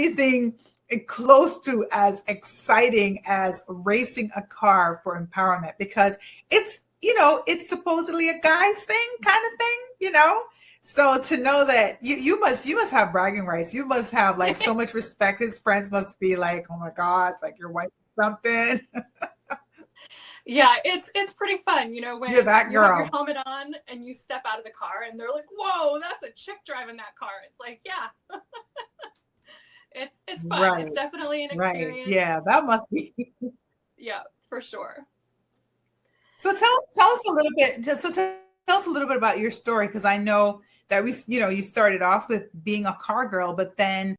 anything close to as exciting as racing a car for empowerment, because it's supposedly a guy's thing kind of thing. So to know that you must have bragging rights. You must have like so much respect. His friends must be like, oh my God, it's like your wife or something. Yeah, it's pretty fun, when You're that you have your girl. helmet on and you step out of the car and they're like, "Whoa, that's a chick driving that car." It's like, yeah, it's fun. Right. It's definitely an Right. experience. Yeah, that must be. Yeah, for sure. So tell us a little bit, tell us a little bit about your story, because I know that you started off with being a car girl, but then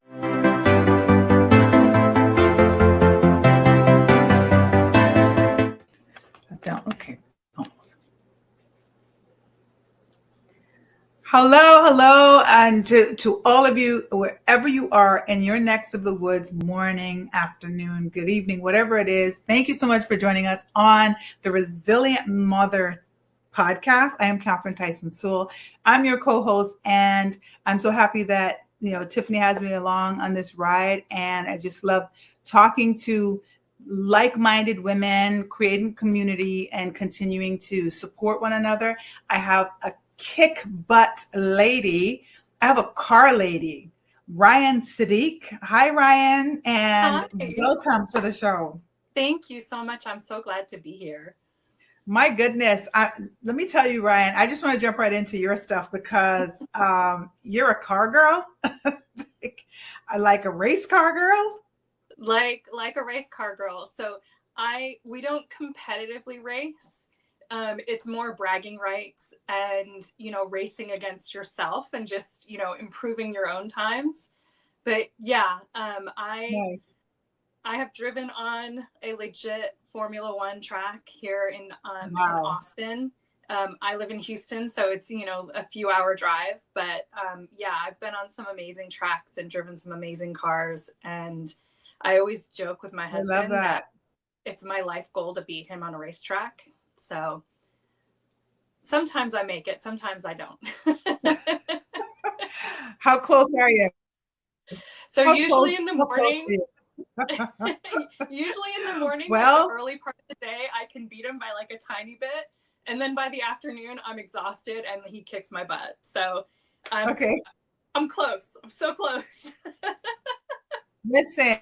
down. Okay. Almost. Hello, and to all of you, wherever you are in your necks of the woods, morning, afternoon, good evening, whatever it is. Thank you so much for joining us on the Resilient Mother podcast. I am Catherine Tyson-Sewell. I'm your co-host, and I'm so happy that Tiffany has me along on this ride, and I just love talking to like-minded women, creating community, and continuing to support one another. I have a kick butt lady. I have a car lady, Ryanne Siddiq. Hi, Ryanne, and Hi. welcome to the show. Thank you so much. I'm so glad to be here. My goodness. Let me tell you, Ryanne, I just want to jump right into your stuff because you're a car girl. Like a race car girl. Like a race car girl. So we don't competitively race. It's more bragging rights and, racing against yourself and just, improving your own times. But yeah, Nice. I have driven on a legit Formula One track here in Wow. Austin. I live in Houston, so it's, a few hour drive, but yeah, I've been on some amazing tracks and driven some amazing cars. And I always joke with my husband that it's my life goal to beat him on a racetrack. So sometimes I make it, sometimes I don't. How close are you? So How usually close, in the how close morning, are you? usually in the morning, Well, like the early part of the day, I can beat him by like a tiny bit. And then by the afternoon, I'm exhausted and he kicks my butt. So okay. I'm close. I'm so close. Listen,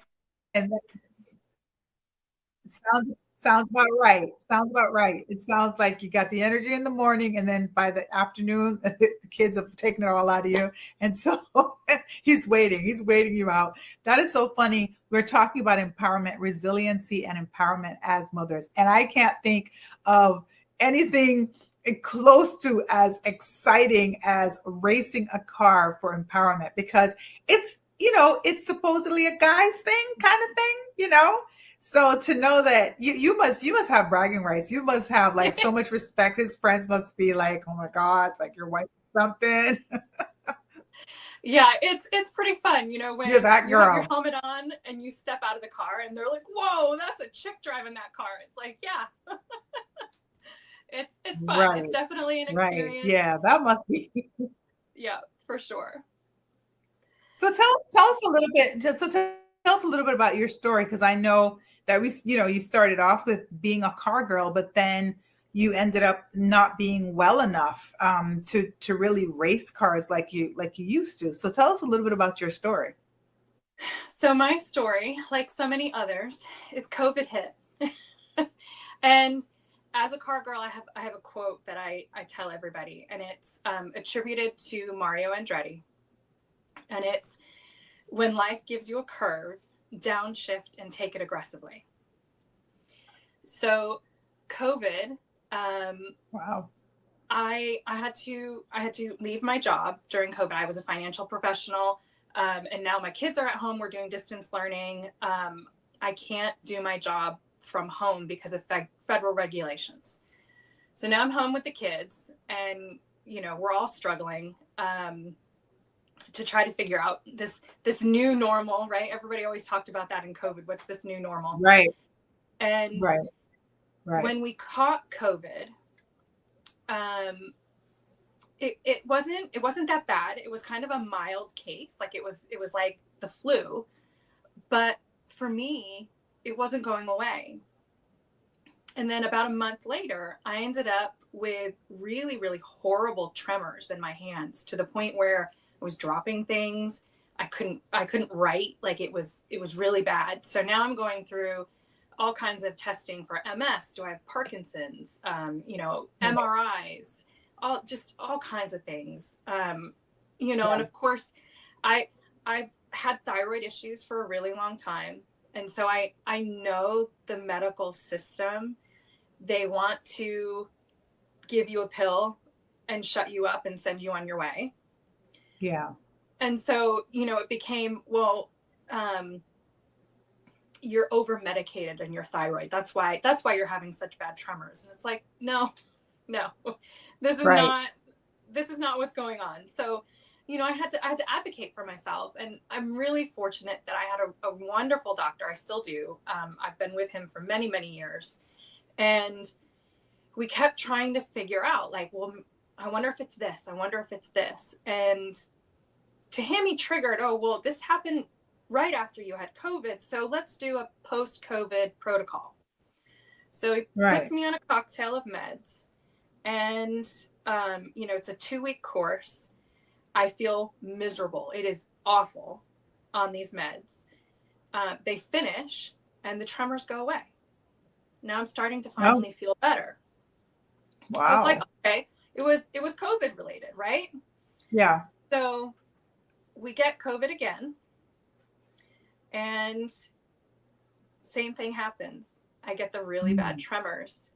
sounds about right. Sounds about right. It sounds like you got the energy in the morning, and then by the afternoon, the kids have taken it all out of you, and so he's waiting. He's waiting you out. That is so funny. We're talking about empowerment, resiliency, and empowerment as mothers, and I can't think of anything close to as exciting as racing a car for empowerment, because it's supposedly a guy's thing kind of thing. So to know that you must have bragging rights. You must have like so much respect. His friends must be like, oh my God, it's like your wife or something. Yeah, it's pretty fun, when You're that you have your girl. helmet on and you step out of the car and they're like, "Whoa, that's a chick driving that car." It's like, yeah. It's fun. Right. It's definitely an Right. experience. Yeah, that must be. Yeah, for sure. So tell us a little bit, tell us a little bit about your story, because I know that you started off with being a car girl, but then you ended up not being well enough to really race cars like you used to. So tell us a little bit about your story. So my story, like so many others, is COVID hit. And as a car girl, I have a quote that I tell everybody, and it's attributed to Mario Andretti. And it's, "When life gives you a curve, downshift and take it aggressively." So COVID, Wow. I had to leave my job during COVID. I was a financial professional, and now my kids are at home. We're doing distance learning. I can't do my job from home because of federal regulations. So now I'm home with the kids, and we're all struggling to try to figure out this new normal, right? Everybody always talked about that in COVID. What's this new normal? Right. And Right. when we caught COVID, it wasn't that bad. It was kind of a mild case. Like it was like the flu. But for me, it wasn't going away. And then about a month later, I ended up with really, really horrible tremors in my hands, to the point where I was dropping things. I couldn't write. Like, it was really bad. So now I'm going through all kinds of testing for MS. Do I have Parkinson's? MRIs, all kinds of things. And of course, I've had thyroid issues for a really long time. And so I know the medical system, they want to give you a pill and shut you up and send you on your way. Yeah. And so, it became, well, you're over medicated in your thyroid. That's why you're having such bad tremors. And it's like, no, this is Right. not what's going on. So, I had to advocate for myself. And I'm really fortunate that I had a wonderful doctor. I still do. I've been with him for many, many years. And we kept trying to figure out, like, well, I wonder if it's this. I wonder if it's this. And to him, he triggered, oh, well, this happened right after you had COVID. So let's do a post-COVID protocol. So he puts me on a cocktail of meds. And, it's a 2-week course. I feel miserable. It is awful on these meds. They finish and the tremors go away. Now I'm starting to finally feel better. Wow. So it's like, okay, it was COVID related, right? Yeah. So we get COVID again, and same thing happens. I get the really bad tremors.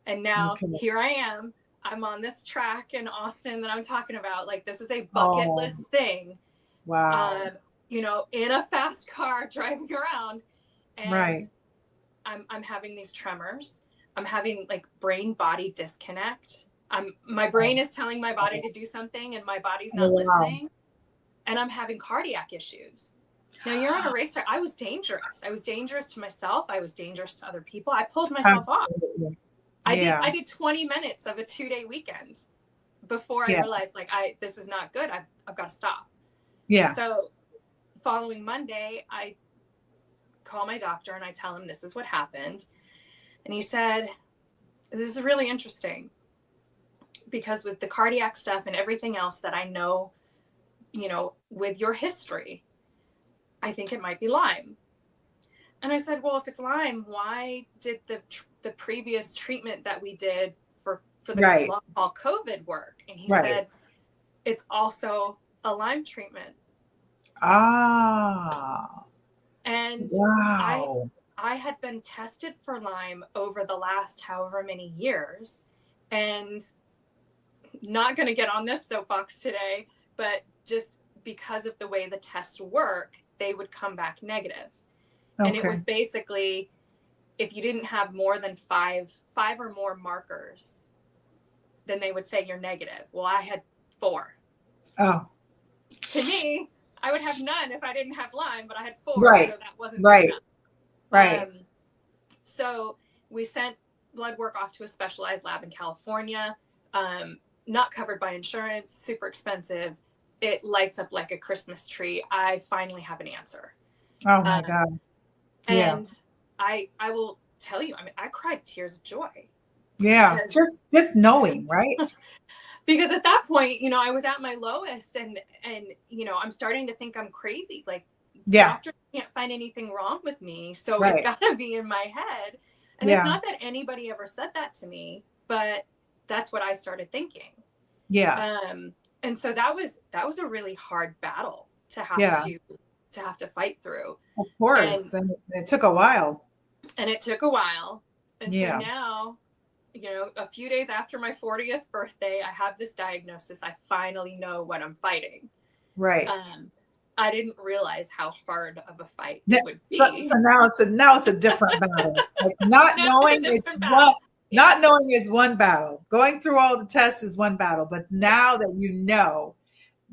And now here I am. I'm on this track in Austin that I'm talking about. Like, this is a bucket list thing. Wow. In a fast car driving around. And I'm having these tremors. I'm having, like, brain-body disconnect. My brain is telling my body to do something, and my body's not listening. And I'm having cardiac issues. Now, you're on a racetrack. I was dangerous. I was dangerous to myself. I was dangerous to other people. I pulled myself off. I did 20 minutes of a 2-day weekend before I realized, like, this is not good. I've got to stop. Yeah. So following Monday, I call my doctor and I tell him this is what happened. And he said, this is really interesting, because with the cardiac stuff and everything else that I know, with your history, I think it might be Lyme. And I said, well, if it's Lyme, why did the previous treatment that we did for the long haul COVID work? And he said, it's also a Lyme treatment. And I had been tested for Lyme over the last however many years, and not going to get on this soapbox today, but just because of the way the tests work, they would come back negative. And it was basically, if you didn't have more than five or more markers, then they would say you're negative. Well, I had 4. To me, I would have none if I didn't have Lyme, but I had 4, so that wasn't good enough. So we sent blood work off to a specialized lab in California, not covered by insurance, super expensive. It lights up like a Christmas tree. I finally have an answer. Oh my God. And I will tell you, I cried tears of joy. Yeah. Just knowing, right? Because at that point, I was at my lowest, and I'm starting to think I'm crazy. Like, doctors can't find anything wrong with me. So it's got to be in my head. And it's not that anybody ever said that to me, but that's what I started thinking. Yeah. And so that was a really hard battle to have to fight through. Of course. And it took a while. And so now, a few days after my 40th birthday, I have this diagnosis. I finally know what I'm fighting. Right. I didn't realize how hard of a fight it would be. So now it's a different battle. Like, not knowing is one battle. Going through all the tests is one battle. But now that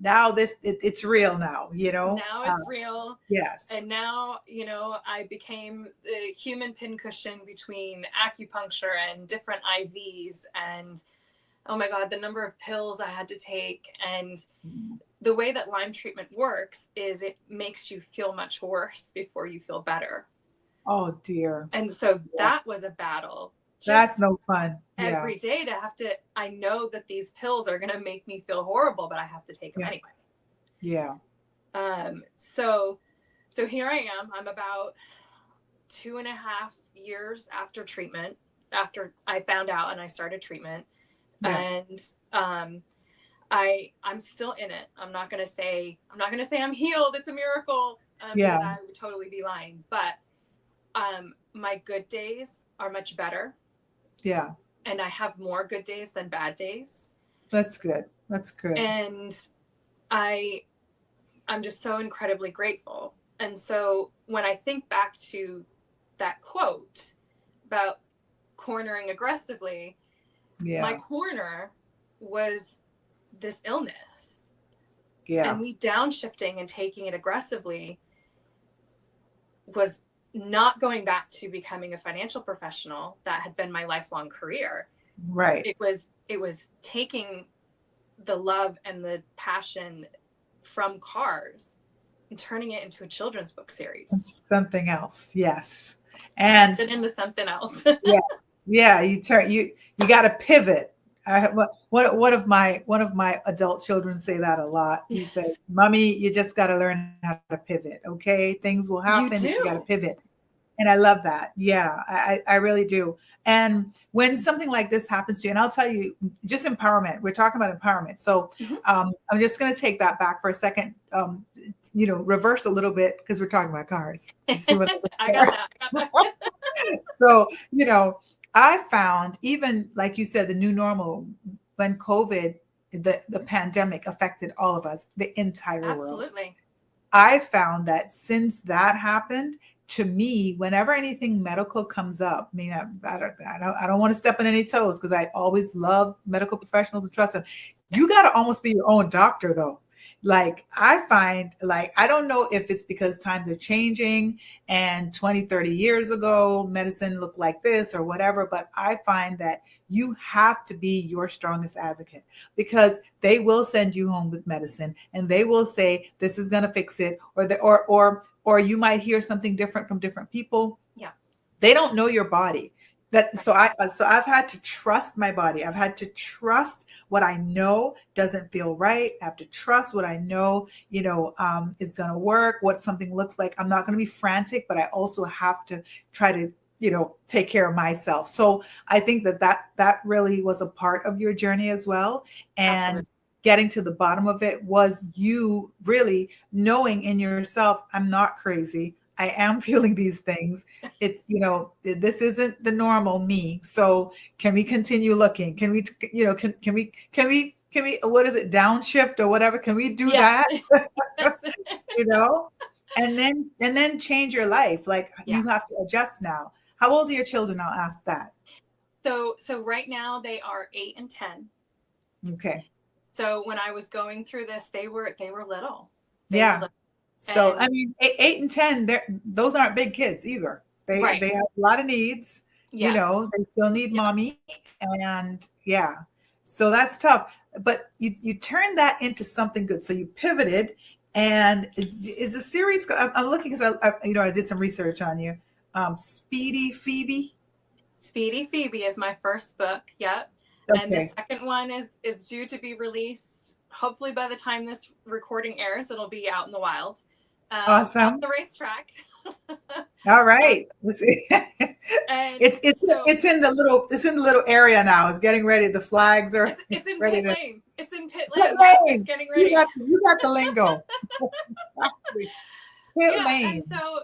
now it's real now, Now it's real. Yes. And now, I became the human pincushion between acupuncture and different IVs. And oh my God, the number of pills I had to take. And the way that Lyme treatment works is it makes you feel much worse before you feel better. Oh dear. And so that was a battle. That's no fun. Every day to have to, I know that these pills are going to make me feel horrible, but I have to take them anyway. Yeah. So here I am. I'm about 2.5 years after treatment, after I found out and I started treatment. Yeah. And I'm still in it. I'm not gonna say I'm healed. It's a miracle. Because I would totally be lying. But my good days are much better. Yeah. And I have more good days than bad days. That's good. That's good. And I'm just so incredibly grateful. And so when I think back to that quote about cornering aggressively, my corner was this illness. Yeah. And me downshifting and taking it aggressively was not going back to becoming a financial professional. That had been my lifelong career. Right. It was taking the love and the passion from cars and turning it into a children's book series. Something else. Yes. And turn it into something else. Yeah. You got to pivot. One of my adult children say that a lot. He says, "Mommy, you just got to learn how to pivot. Okay, things will happen, but you got to pivot." And I love that. Yeah, I really do. And when something like this happens to you, and I'll tell you, just empowerment. We're talking about empowerment. So I'm just going to take that back for a second. Reverse a little bit because we're talking about cars. You see what I got that. So I found, even like you said, the new normal, when COVID, the pandemic affected all of us, the entire world. Absolutely. I found that since that happened, to me, whenever anything medical comes up, I mean, I don't want to step on any toes because I always love medical professionals and trust them. You got to almost be your own doctor, though. Like, I find, like, I don't know if it's because times are changing and 20, 30 years ago, medicine looked like this or whatever, but I find that you have to be your strongest advocate, because they will send you home with medicine and they will say, this is going to fix it, or you might hear something different from different people. Yeah. They don't know your body. So I've had to trust my body. I've had to trust what I know doesn't feel right. I have to trust what I know, is going to work, what something looks like. I'm not going to be frantic, but I also have to try to, take care of myself. So I think that really was a part of your journey as well. And absolutely. Getting to the bottom of it was you really knowing in yourself, I'm not crazy. I am feeling these things. It's, this isn't the normal me. So can we continue looking? Can we, can we, what is it? Downshift or whatever. Can we do that? And then change your life. Like you have to adjust now. How old are your children? I'll ask that. So right now they are 8 and 10. Okay. So when I was going through this, they were little. So, I mean, 8 and 10, those aren't big kids either. They have a lot of needs, they still need mommy. And so that's tough. But you turn that into something good. So you pivoted, and is the series, I'm looking because I did some research on you. Speedy Phoebe. Speedy Phoebe is my first book. Yep. Okay. And the second one is due to be released. Hopefully by the time this recording airs, it'll be out in the wild. Awesome. Off the racetrack. All right. It's in the little area now. It's getting ready. The flags are. It's in ready pit lane. It's in pit lane. It's getting ready. You got the lingo. Pit lane. And so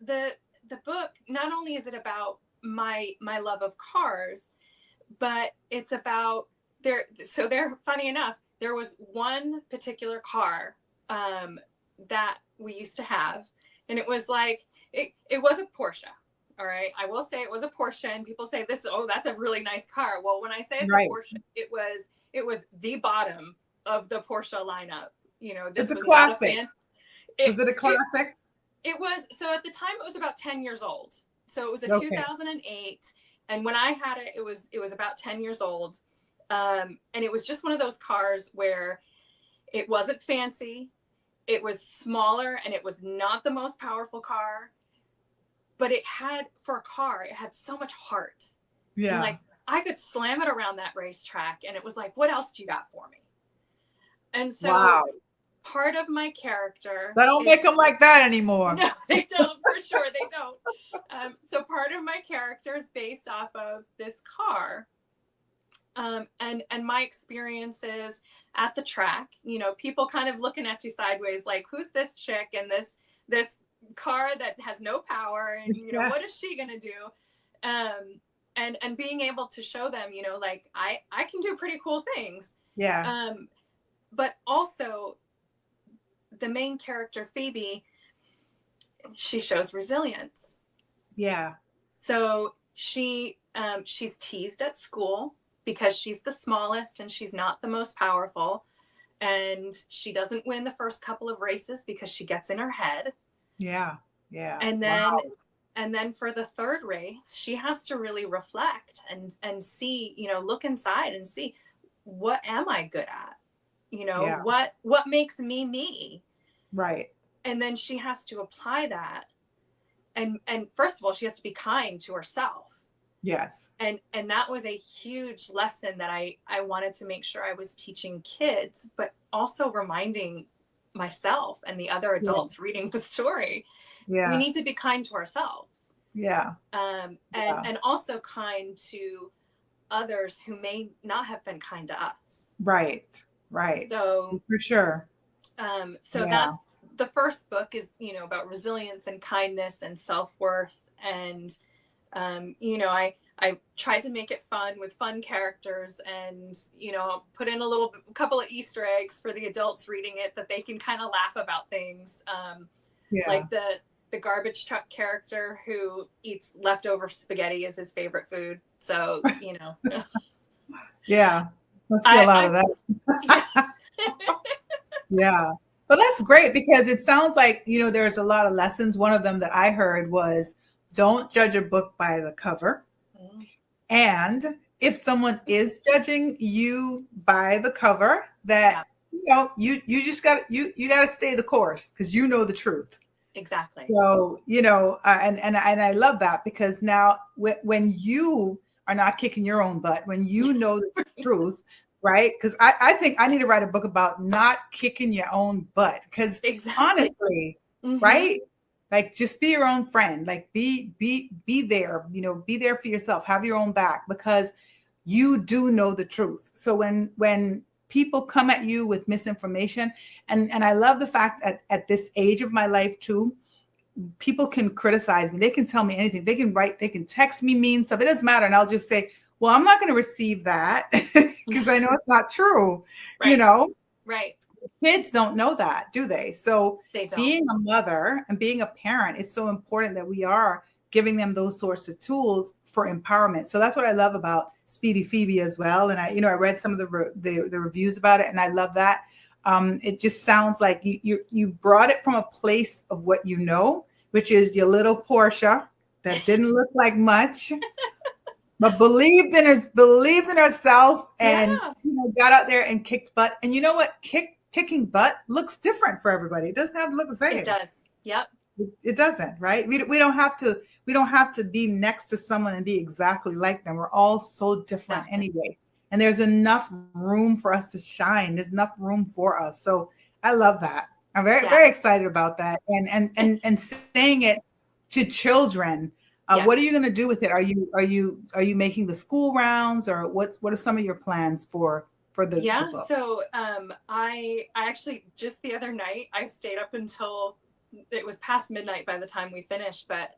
the book, not only is it about my love of cars, but it's about they're funny enough. There was one particular car that we used to have, and it was like it was a Porsche. All right, I will say it was a Porsche, and people say that's a really nice car. Well, when I say it's a Porsche, it was the bottom of the Porsche lineup. This it's a classic. Was it a classic? It was. So at the time, it was about 10 years old. So it was a 2008, and when I had it, it was about 10 years old. And it was just one of those cars where it wasn't fancy, it was smaller, and it was not the most powerful car, but it had, for a car, it had so much heart. And Yeah. like, I could slam it around that racetrack, and it was like, what else do you got for me? And so Wow. part of my character, They don't make them like that anymore. no, they don't, for sure, they don't. So part of my character is based off of this car. And my experiences at the track, you know, people kind of looking at you sideways, like, who's this chick in this car that has no power, and you know, Yeah. what is she gonna do? And being able to show them, you know, like, I can do pretty cool things. Yeah. But also the main character, Phoebe, she shows resilience. Yeah. So she's teased at school because she's the smallest and she's not the most powerful. And she doesn't win the first couple of races because she gets in her head. Yeah. Yeah. And then Wow. and then for the third race, she has to really reflect and see, you know, look inside and see, what am I good at? You know, Yeah. what makes me me? Right. And then she has to apply that. And first of all, she has to be kind to herself. Yes. And that was a huge lesson that I wanted to make sure I was teaching kids, but also reminding myself and the other adults reading the story. Yeah. We need to be kind to ourselves. Yeah. And also kind to others who may not have been kind to us. Right. Right. So for sure. So that's the first book, is, you know, about resilience and kindness and self-worth. And you know, I tried to make it fun with fun characters, and, you know, put in a couple of Easter eggs for the adults reading it, that they can kind of laugh about things. Like the garbage truck character who eats leftover spaghetti as his favorite food. So, you know. Yeah. Must be a lot of that. Yeah. But that's great, because it sounds like, you know, there's a lot of lessons. One of them that I heard was, don't judge a book by the cover. And if someone is judging you by the cover, that, you know, you just got you got to stay the course, because you know the truth. Exactly. So, you know, and I love that, because now when you are not kicking your own butt, when you know the truth, right? Because I think I need to write a book about not kicking your own butt, because honestly, right? Like, just be your own friend. Like, be there, you know, be there for yourself, have your own back, because you do know the truth. So when people come at you with misinformation, and I love the fact that at this age of my life too, people can criticize me. They can tell me anything. They can write, they can text me mean stuff. It doesn't matter. And I'll just say, well, I'm not going to receive that, because I know it's not true, you know? Right. Kids don't know that, do they? So they don't. Being a mother and being a parent is so important, that we are giving them those sorts of tools for empowerment. So that's what I love about Speedy Phoebe as well. And I read some of the reviews about it, and I love that. It just sounds like you brought it from a place of what you know, which is your little Portia that didn't look like much, but believed in herself, and got out there and kicked butt. And you know what? Kicking butt looks different for everybody. It doesn't have to look the same. It does. Yep. It doesn't, right? We don't have to be next to someone and be exactly like them. We're all so different anyway. And there's enough room for us to shine. There's enough room for us. So I love that. I'm very, very excited about that. And saying it to children. What are you going to do with it? Are you making the school rounds, or what are some of your plans for the book? So I actually, just the other night, I stayed up until it was past midnight by the time we finished, but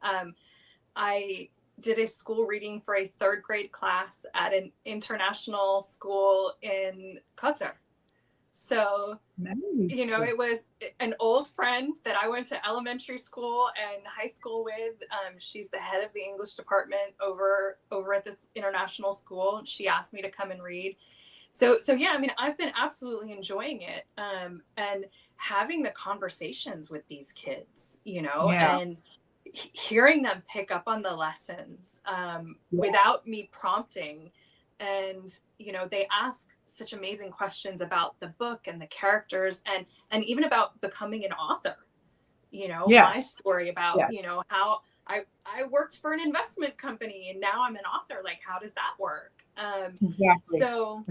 I did a school reading for a 3rd grade class at an international school in Qatar. So, you know, it was an old friend that I went to elementary school and high school with. She's the head of the English department over at this international school. She asked me to come and read. So yeah, I mean, I've been absolutely enjoying it, and having the conversations with these kids, you know, and hearing them pick up on the lessons without me prompting. and they ask such amazing questions about the book and the characters, and even about becoming an author. Yeah. My story about Yeah. how I worked for an investment company and now I'm an author. Like, how does that work? Exactly. So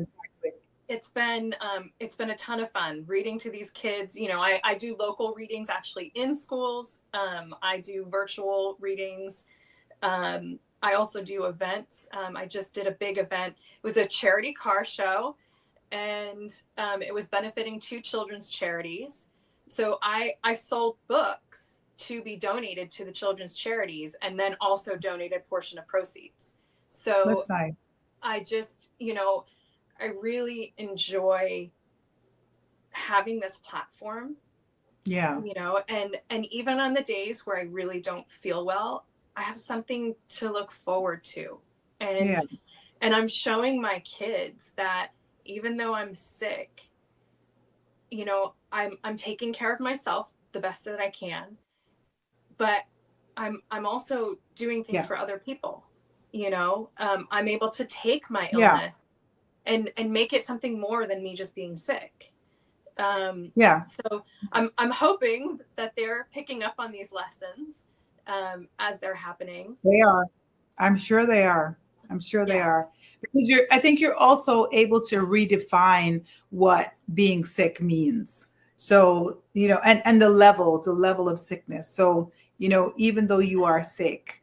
it's been a ton of fun reading to these kids. I do local readings actually in schools. I do virtual readings. I also do events. I just did a big event. It was a charity car show, and it was benefiting 2 children's charities. So I sold books to be donated to the children's charities, and then also donated a portion of proceeds. So That's nice. I just, I really enjoy having this platform. Yeah. And even on the days where I really don't feel well, I have something to look forward to. And Yeah. and I'm showing my kids that even though I'm sick, I'm taking care of myself the best that I can, but I'm also doing things Yeah. for other people. I'm able to take my Yeah. illness and make it something more than me just being sick. Yeah. So I'm hoping that they're picking up on these lessons as they're happening. They are. I'm sure they are. I'm sure they Yeah. are. Because I think you're also able to redefine what being sick means. So, and the level of sickness. So, even though you are sick,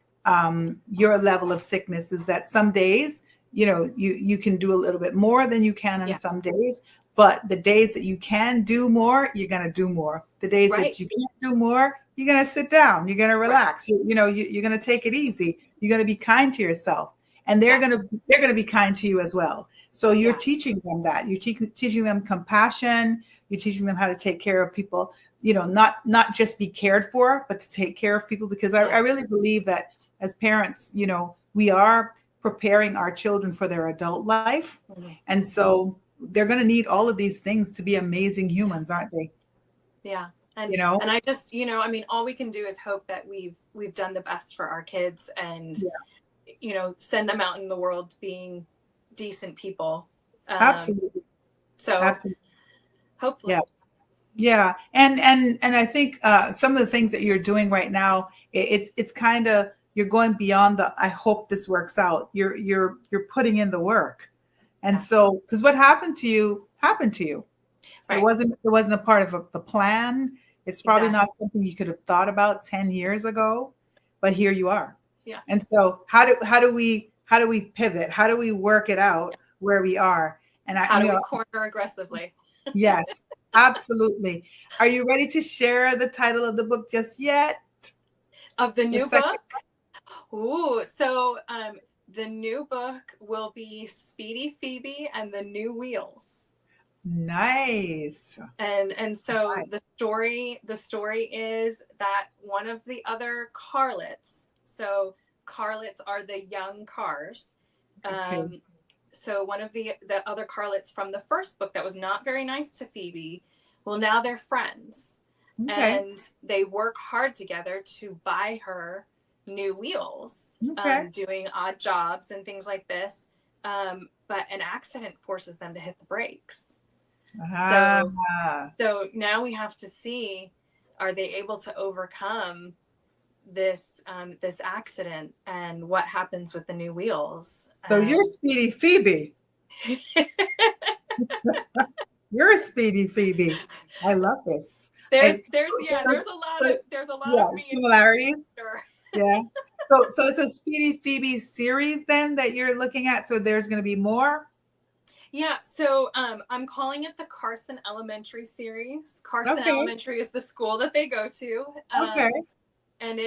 your level of sickness is that some days, you can do a little bit more than you can on Yeah. some days. But the days that you can do more, you're going to do more. The days Right. that you can't do more, you're going to sit down. You're going to relax. Right. You're going to take it easy. You're going to be kind to yourself, and they're going to be kind to you as well. So you're teaching them that. You're teaching them compassion. You're teaching them how to take care of people. Not just be cared for, but to take care of people. Because I really believe that as parents, we are preparing our children for their adult life, and so they're going to need all of these things to be amazing humans, aren't they? Yeah. And I just, all we can do is hope that we've done the best for our kids and, send them out in the world being decent people. Absolutely. So absolutely. Hopefully. Yeah. And I think some of the things that you're doing right now, it's kind of, you're going beyond I hope this works out. You're putting in the work. And so, because what happened to you happened to you. Right. It wasn't a part of the plan. It's probably not something you could have thought about 10 years ago, but here you are. Yeah. And so how do we pivot? How do we work it out where we are? And how do we corner aggressively? Yes, absolutely. Are you ready to share the title of the book just yet? Of the new book? Ooh, so the new book will be Speedy Phoebe and the New Wheels. Nice. And so the story is that one of the other Carlets, so Carlets are the young cars. So one of the other Carlets from the first book that was not very nice to Phoebe, well, now they're friends. And they work hard together to buy her new wheels, doing odd jobs and things like this. But an accident forces them to hit the brakes. So now we have to see, are they able to overcome this accident, and what happens with the new wheels? So you're Speedy Phoebe. You're a Speedy Phoebe. I love this. There's a lot of similarities. Yeah. So it's a Speedy Phoebe series then that you're looking at. So there's going to be more. Yeah, so I'm calling it the Carson Elementary Series. Carson Elementary is the school that they go to. And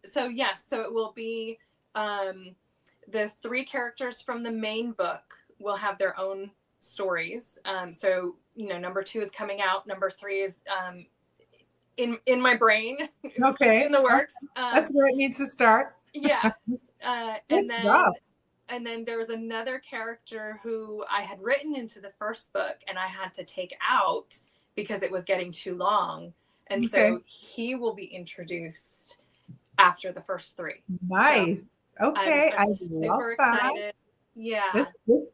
so it will be the 3 characters from the main book will have their own stories. So, number 2 is coming out. Number 3 is in my brain. It's in the works. That's where it needs to start. Yes. And then there was another character who I had written into the first book and I had to take out because it was getting too long. And so he will be introduced after the first 3. Nice. So I'm super excited. Yeah.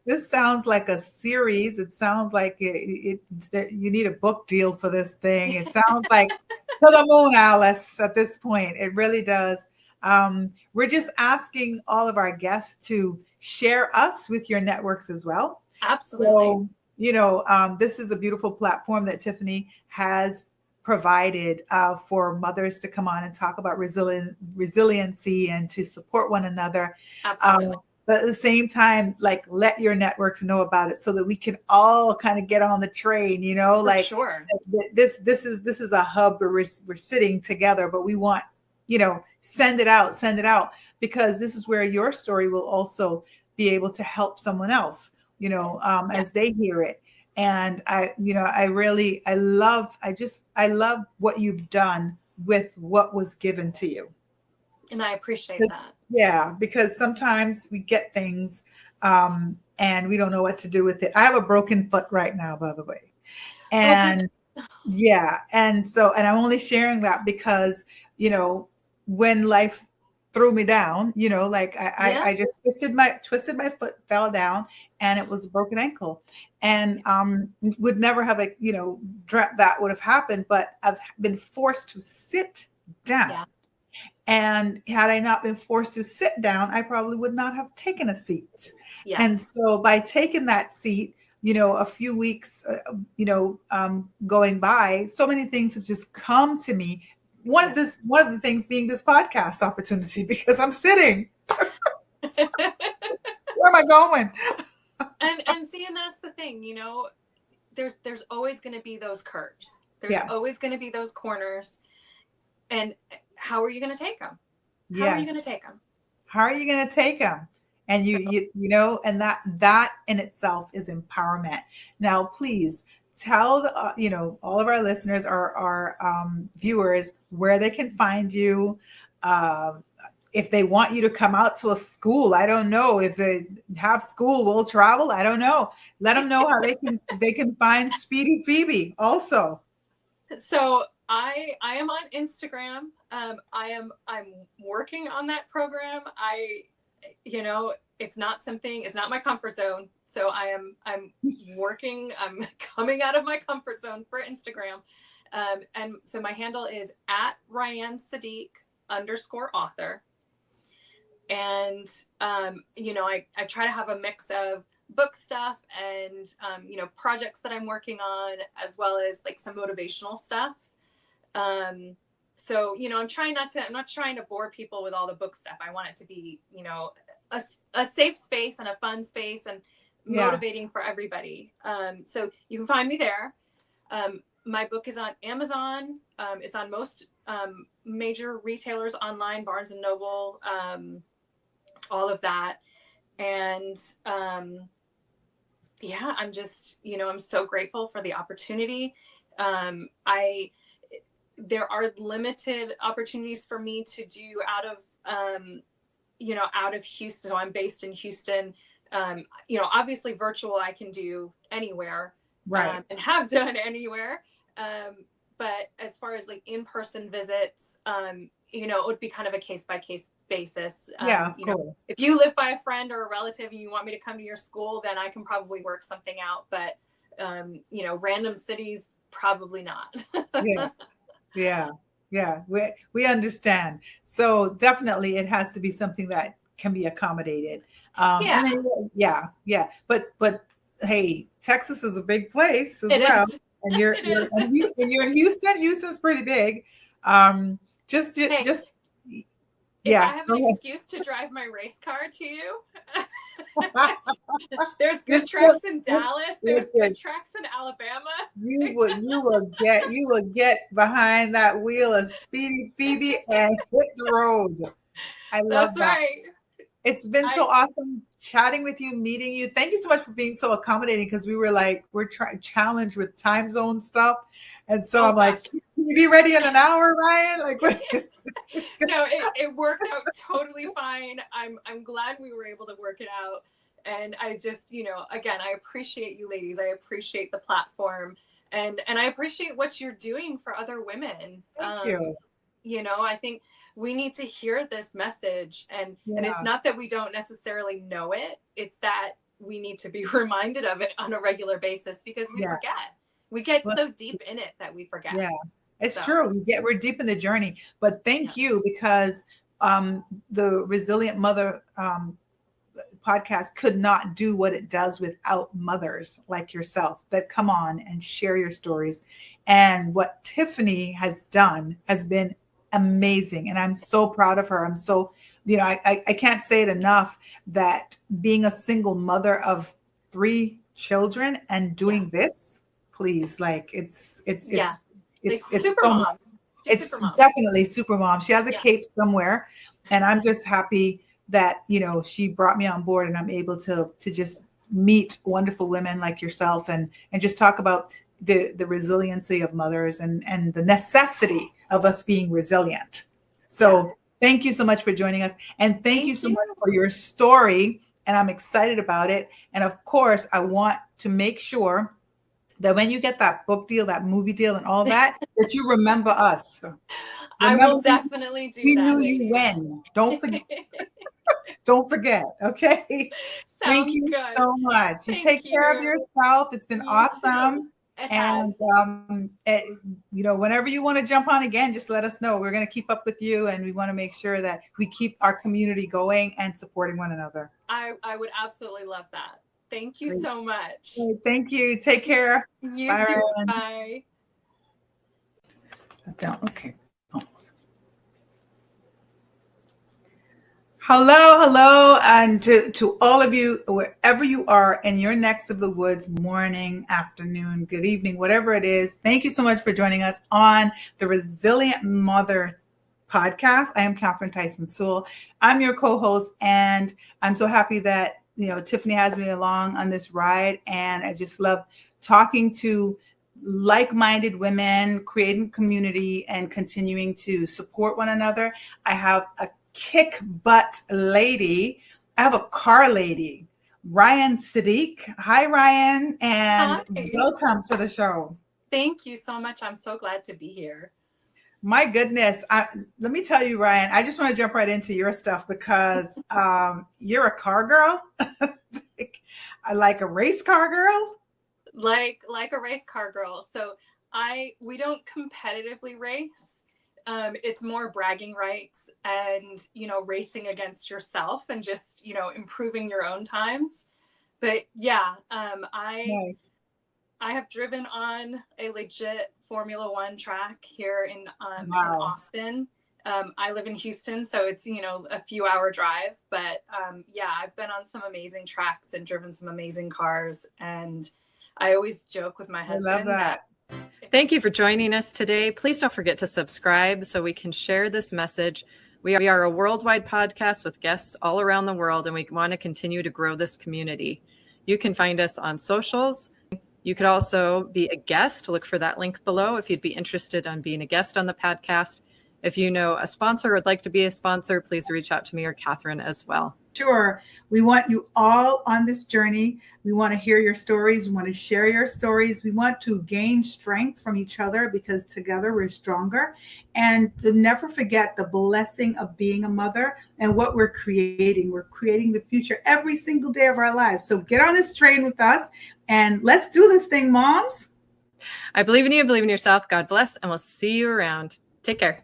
This sounds like a series. It sounds like it's that you need a book deal for this thing. It sounds like to the moon, Alice. At this point, it really does. We're just asking all of our guests to share us with your networks as well. Absolutely. So, this is a beautiful platform that Tiffany has provided for mothers to come on and talk about resiliency and to support one another. Absolutely. But at the same time, like, let your networks know about it so that we can all kind of get on the train, For like sure. this is a hub where we're sitting together, but we want, send it out, because this is where your story will also be able to help someone else, Yeah. as they hear it. And I love what you've done with what was given to you. And I appreciate that. Yeah, because sometimes we get things and we don't know what to do with it. I have a broken foot right now, by the way. Oh, good. And yeah, and I'm only sharing that because, when life threw me down, like Yeah. I just twisted my foot, fell down, and it was a broken ankle. And would never have dreamt that would have happened, but I've been forced to sit down. Yeah. And had I not been forced to sit down, I probably would not have taken a seat. And Yes. so by taking that seat, a few weeks, going by, so many things have just come to me. One of the things being this podcast opportunity, because I'm sitting. Where am I going? and see, and that's the thing, there's always going to be those curves. There's Yes. always going to be those corners. And how are you going to take them? How Yes. are you going to take them? How are you going to take them? And and that in itself is empowerment. Now, please tell all of our listeners, our viewers, where they can find you. If they want you to come out to a school, I don't know. If they have school, we'll travel. I don't know. Let them know how they can find Speedy Phoebe also. So I am on Instagram. I'm working on that program. It's not my comfort zone. So I'm working, I'm coming out of my comfort zone for Instagram. And so my handle is at Ryanne Siddiq _author. And, I try to have a mix of book stuff and, projects that I'm working on, as well as like some motivational stuff. So, I'm not trying to bore people with all the book stuff. I want it to be, a safe space and a fun space and motivating for everybody. So you can find me there. My book is on Amazon. It's on most major retailers online, Barnes and Noble, all of that. And I'm just, I'm so grateful for the opportunity. There are limited opportunities for me to do out of Houston. So I'm based in Houston. Obviously virtual I can do anywhere, Right. and have done anywhere. But as far as like in-person visits, it would be kind of a case-by-case basis. Of course. If you live by a friend or a relative and you want me to come to your school, then I can probably work something out. But, random cities, probably not. Yeah. We understand. So definitely it has to be something that can be accommodated. And then, but hey, Texas is a big place as well. Is. And you're in Houston. Houston's pretty big. If I have an excuse to drive my race car to you, there's good tracks in Dallas. There's good tracks in Alabama. You will get behind that wheel of Speedy Phoebe and hit the road. I love that. Right. It's been so awesome chatting with you, meeting you. Thank you so much for being so accommodating, because we're challenged with time zone stuff. And so I'm like, can you be ready in an hour, Ryan? No, it worked out totally fine. I'm glad we were able to work it out. And I just, again, I appreciate you ladies. I appreciate the platform, and I appreciate what you're doing for other women. Thank you. I think we need to hear this message, and it's not that we don't necessarily know it. It's that we need to be reminded of it on a regular basis, because we forget. We get so deep in it that we forget. Yeah, it's true. We're deep in the journey, but thank you, because the Resilient Mother podcast could not do what it does without mothers like yourself that come on and share your stories. And what Tiffany has done has been amazing. And I'm so proud of her. I'm so, I can't say it enough, that being a single mother of 3 children and doing this, please, like it's super so mom. It's super mom. Definitely super mom. She has a cape somewhere, and I'm just happy that, she brought me on board, and I'm able to just meet wonderful women like yourself, and just talk about the resiliency of mothers, and the necessity of us being resilient. So thank you so much for joining us, and thank you so much for your story. And I'm excited about it. And of course, I want to make sure that when you get that book deal, that movie deal, and all that, that you remember us. I will definitely do that. We knew you when. Don't forget. Don't forget. Okay. Thank you so much. You take care of yourself. It's been awesome. And whenever you want to jump on again, just let us know. We're going to keep up with you, and we want to make sure that we keep our community going and supporting one another. I would absolutely love that. Thank you so much. Thank you. Take care. You too. Bye. Okay. Almost. Hello, and to all of you, wherever you are in your necks of the woods, morning, afternoon, good evening, whatever it is. Thank you so much for joining us on the Resilient Mother podcast. I am Catherine Tyson-Sewell. I'm your co-host, and I'm so happy that Tiffany has me along on this ride, and I just love talking to like-minded women, creating community, and continuing to support one another. I have a kick butt lady. I have a car lady, Ryanne Siddiq. Hi, Ryanne, and welcome to the show. Thank you so much. I'm so glad to be here. My goodness. Let me tell you, Ryanne, I just want to jump right into your stuff, because you're a car girl. like a race car girl. Like a race car girl. So we don't competitively race. It's more bragging rights and, racing against yourself and just, improving your own times. But I have driven on a legit Formula One track here in Austin. I live in Houston, so it's, a few hour drive, but I've been on some amazing tracks and driven some amazing cars. And I always joke with my husband. I love that. Thank you for joining us today. Please don't forget to subscribe so we can share this message. We are a worldwide podcast with guests all around the world, and we want to continue to grow this community. You can find us on socials. You could also be a guest. Look for that link below if you'd be interested in being a guest on the podcast. If you know a sponsor or would like to be a sponsor, please reach out to me or Catherine as well. Sure. We want you all on this journey. We want to hear your stories. We want to share your stories. We want to gain strength from each other, because together we're stronger. And to never forget the blessing of being a mother and what we're creating. We're creating the future every single day of our lives. So get on this train with us, and let's do this thing, moms. I believe in you. Believe in yourself. God bless. And we'll see you around. Take care.